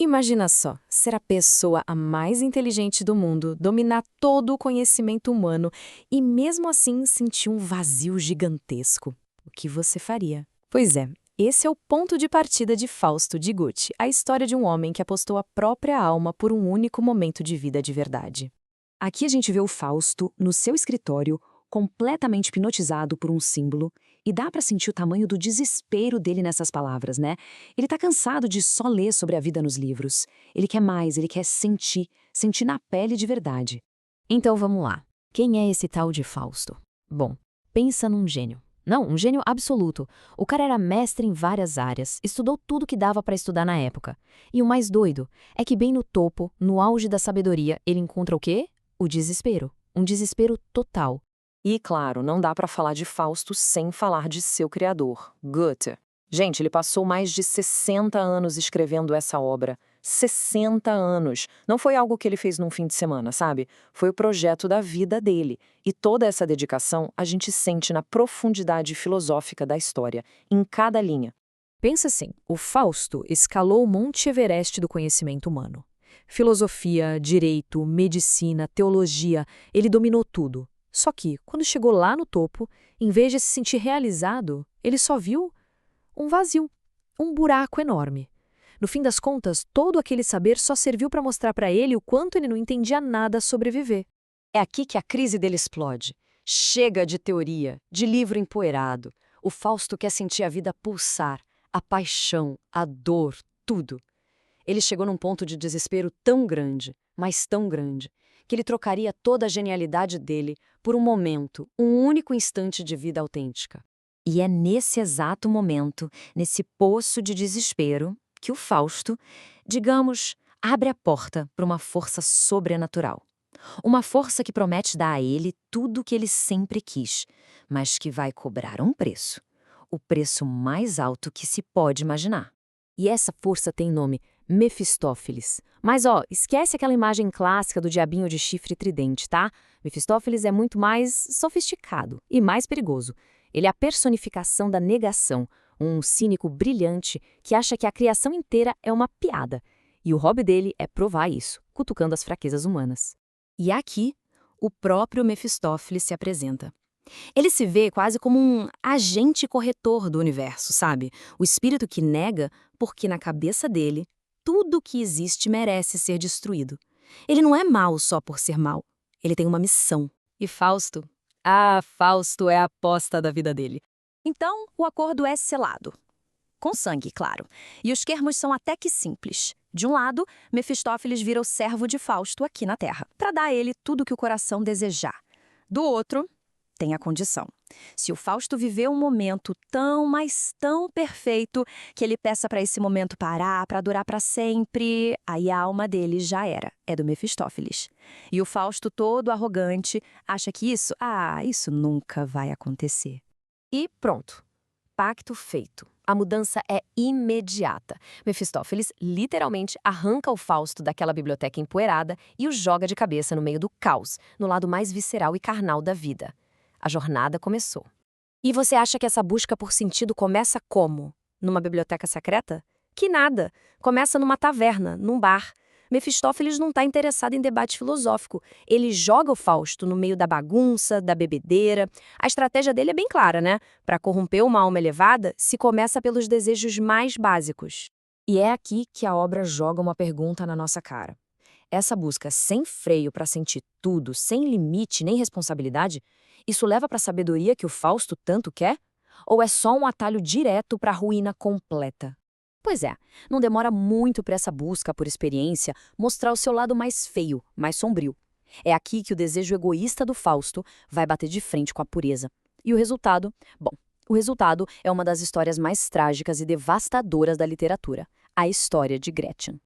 Imagina só, ser a pessoa a mais inteligente do mundo, dominar todo o conhecimento humano e mesmo assim sentir um vazio gigantesco. O que você faria? Pois é, esse é o ponto de partida de Fausto de Goethe, a história de um homem que apostou a própria alma por um único momento de vida de verdade. Aqui a gente vê o Fausto, no seu escritório, completamente hipnotizado por um símbolo, e dá para sentir o tamanho do desespero dele nessas palavras, né? Ele tá cansado de só ler sobre a vida nos livros. Ele quer mais, ele quer sentir, sentir na pele de verdade. Então vamos lá. Quem é esse tal de Fausto? Bom, pensa num gênio. Não, um gênio absoluto. O cara era mestre em várias áreas, estudou tudo que dava para estudar na época. E o mais doido é que bem no topo, no auge da sabedoria, ele encontra o quê? O desespero. Um desespero total. E, claro, não dá para falar de Fausto sem falar de seu criador, Goethe. Gente, ele passou mais de 60 anos escrevendo essa obra. 60 anos! Não foi algo que ele fez num fim de semana, sabe? Foi o projeto da vida dele. E toda essa dedicação a gente sente na profundidade filosófica da história, em cada linha. Pensa assim, o Fausto escalou o Monte Everest do conhecimento humano. Filosofia, direito, medicina, teologia, ele dominou tudo. Só que, quando chegou lá no topo, em vez de se sentir realizado, ele só viu um vazio, um buraco enorme. No fim das contas, todo aquele saber só serviu para mostrar para ele o quanto ele não entendia nada sobre viver. É aqui que a crise dele explode. Chega de teoria, de livro empoeirado. O Fausto quer sentir a vida pulsar, a paixão, a dor, tudo. Ele chegou num ponto de desespero tão grande, mas tão grande, que ele trocaria toda a genialidade dele por um momento, um único instante de vida autêntica. E é nesse exato momento, nesse poço de desespero, que o Fausto, digamos, abre a porta para uma força sobrenatural. Uma força que promete dar a ele tudo o que ele sempre quis, mas que vai cobrar um preço. O preço mais alto que se pode imaginar. E essa força tem nome, Mefistófeles. Mas esquece aquela imagem clássica do diabinho de chifre e tridente, tá? Mefistófeles é muito mais sofisticado e mais perigoso. Ele é a personificação da negação, um cínico brilhante que acha que a criação inteira é uma piada. E o hobby dele é provar isso, cutucando as fraquezas humanas. E aqui, o próprio Mefistófeles se apresenta. Ele se vê quase como um agente corretor do universo, sabe? O espírito que nega porque na cabeça dele, tudo que existe merece ser destruído. Ele não é mau só por ser mau. Ele tem uma missão. E Fausto? Ah, Fausto é a aposta da vida dele. Então, o acordo é selado. Com sangue, claro. E os termos são até que simples. De um lado, Mefistófeles vira o servo de Fausto aqui na Terra, para dar a ele tudo o que o coração desejar. Do outro, tem a condição. Se o Fausto viver um momento tão, mas tão perfeito, que ele peça para esse momento parar, para durar para sempre, aí a alma dele já era, é do Mefistófeles. E o Fausto, todo arrogante, acha que isso nunca vai acontecer. E pronto. Pacto feito. A mudança é imediata. Mefistófeles literalmente arranca o Fausto daquela biblioteca empoeirada e o joga de cabeça no meio do caos, no lado mais visceral e carnal da vida. A jornada começou. E você acha que essa busca por sentido começa como? Numa biblioteca secreta? Que nada! Começa numa taverna, num bar. Mefistófeles não está interessado em debate filosófico. Ele joga o Fausto no meio da bagunça, da bebedeira. A estratégia dele é bem clara, né? Para corromper uma alma elevada, se começa pelos desejos mais básicos. E é aqui que a obra joga uma pergunta na nossa cara. Essa busca sem freio para sentir tudo, sem limite nem responsabilidade, isso leva para a sabedoria que o Fausto tanto quer? Ou é só um atalho direto para a ruína completa? Pois é, não demora muito para essa busca por experiência mostrar o seu lado mais feio, mais sombrio. É aqui que o desejo egoísta do Fausto vai bater de frente com a pureza. E o resultado? Bom, o resultado é uma das histórias mais trágicas e devastadoras da literatura, a história de Gretchen.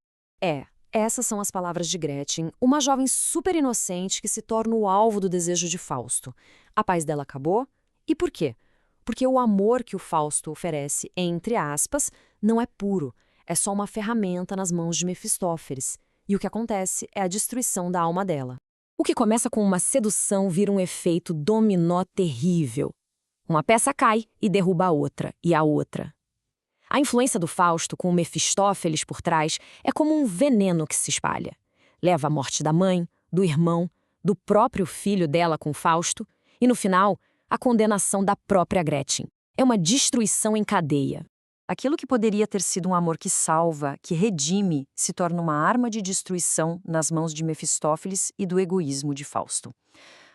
Essas são as palavras de Gretchen, uma jovem super inocente que se torna o alvo do desejo de Fausto. A paz dela acabou? E por quê? Porque o amor que o Fausto oferece, entre aspas, não é puro, é só uma ferramenta nas mãos de Mefistófeles. E o que acontece é a destruição da alma dela. O que começa com uma sedução vira um efeito dominó terrível. Uma peça cai e derruba a outra, e a outra. A influência do Fausto com o Mefistófeles por trás é como um veneno que se espalha. Leva à morte da mãe, do irmão, do próprio filho dela com Fausto e, no final, a condenação da própria Gretchen. É uma destruição em cadeia. Aquilo que poderia ter sido um amor que salva, que redime, se torna uma arma de destruição nas mãos de Mefistófeles e do egoísmo de Fausto.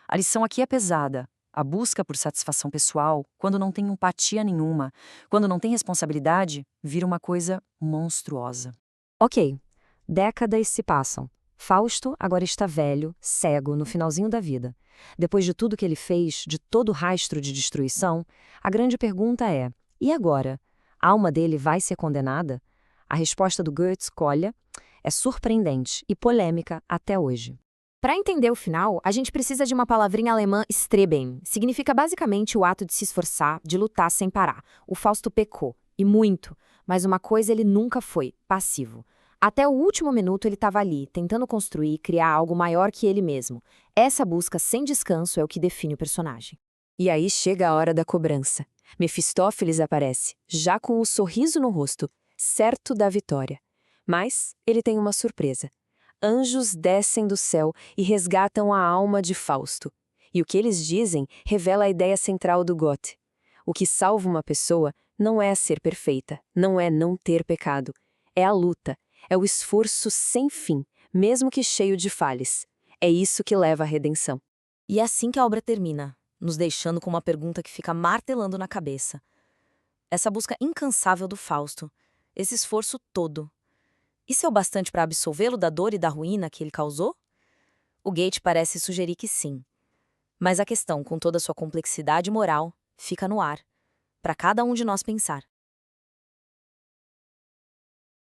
A lição aqui é pesada. A busca por satisfação pessoal, quando não tem empatia nenhuma, quando não tem responsabilidade, vira uma coisa monstruosa. Ok, décadas se passam. Fausto agora está velho, cego, no finalzinho da vida. Depois de tudo que ele fez, de todo o rastro de destruição, a grande pergunta é: e agora? A alma dele vai ser condenada? A resposta do Goethe, olha, é surpreendente e polêmica até hoje. Para entender o final, a gente precisa de uma palavrinha alemã streben. Significa basicamente o ato de se esforçar, de lutar sem parar. O Fausto pecou, e muito, mas uma coisa ele nunca foi: passivo. Até o último minuto ele estava ali, tentando construir e criar algo maior que ele mesmo. Essa busca sem descanso é o que define o personagem. E aí chega a hora da cobrança. Mefistófeles aparece, já com o sorriso no rosto, certo da vitória. Mas ele tem uma surpresa. Anjos descem do céu e resgatam a alma de Fausto. E o que eles dizem revela a ideia central do Goethe. O que salva uma pessoa não é ser perfeita, não é não ter pecado. É a luta, é o esforço sem fim, mesmo que cheio de falhas. É isso que leva à redenção. E é assim que a obra termina, nos deixando com uma pergunta que fica martelando na cabeça. Essa busca incansável do Fausto, esse esforço todo. Isso é o bastante para absolvê-lo da dor e da ruína que ele causou? O Goethe parece sugerir que sim. Mas a questão, com toda a sua complexidade moral, fica no ar, para cada um de nós pensar.